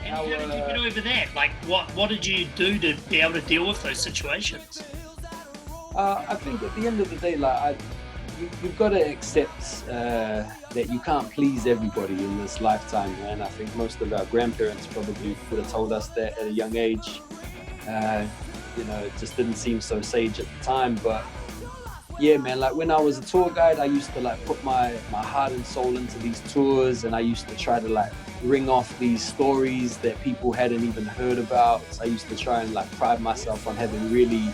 And How how did you get over that? Like, what did you do to be able to deal with those situations? I think at the end of the day, you've got to accept that you can't please everybody in this lifetime, man. I think most of our grandparents probably would have told us that at a young age. Uh, it just didn't seem so sage at the time, but yeah, man, like when I was a tour guide, I used to like put my heart and soul into these tours, and I used to try to like ring off these stories that people hadn't even heard about. So I used to try and like pride myself on having really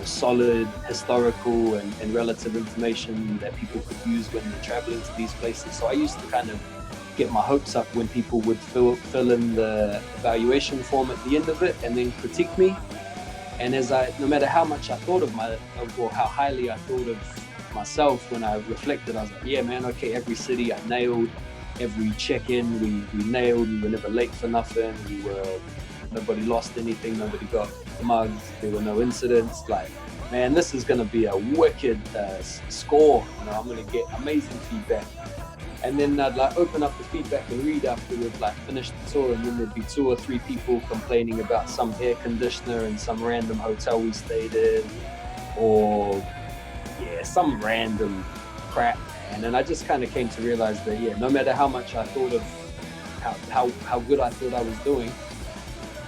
solid historical and relative information that people could use when they're traveling to these places. So I used to kind of get my hopes up when people would fill in the evaluation form at the end of it and then critique me. And no matter how much I thought or how highly I thought of myself, when I reflected, I was like, yeah, man, okay, every city I nailed, every check-in we nailed, we were never late for nothing, nobody lost anything, nobody got mugged, there were no incidents. Like, man, this is gonna be a wicked score, I'm gonna get amazing feedback. And then I'd like open up the feedback and read after we'd like finished the tour, and then there'd be 2 or 3 people complaining about some air conditioner in some random hotel we stayed in, or yeah, some random crap. And then I just kind of came to realize that no matter how much I thought of how good I thought I was doing,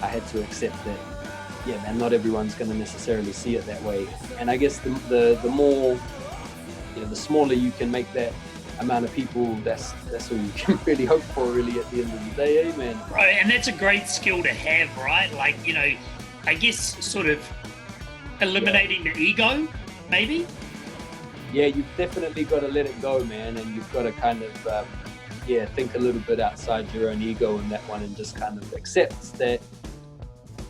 I had to accept that man, not everyone's going to necessarily see it that way. And I guess the more the smaller you can make that amount of people, that's all you can really hope for, really, at the end of the day, man. Right, and that's a great skill to have, right? Like, I guess sort of eliminating the ego, maybe? Yeah, you've definitely got to let it go, man, and you've got to kind of, think a little bit outside your own ego in that one, and just kind of accept that,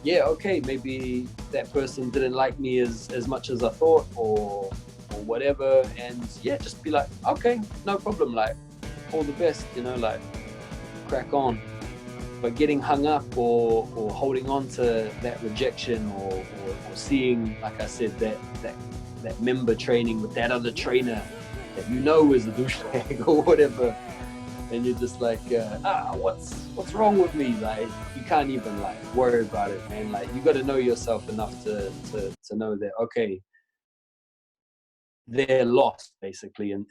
okay, maybe that person didn't like me as much as I thought, or whatever, and just be like, okay, no problem, like, all the best, like, crack on. But getting hung up or holding on to that rejection, or seeing, like I said, that member training with that other trainer that is a douchebag or whatever, and you're just like, what's wrong with me? Like, you can't even like worry about it, man. Like, you got to know yourself enough to know that, okay, they're lost, basically, and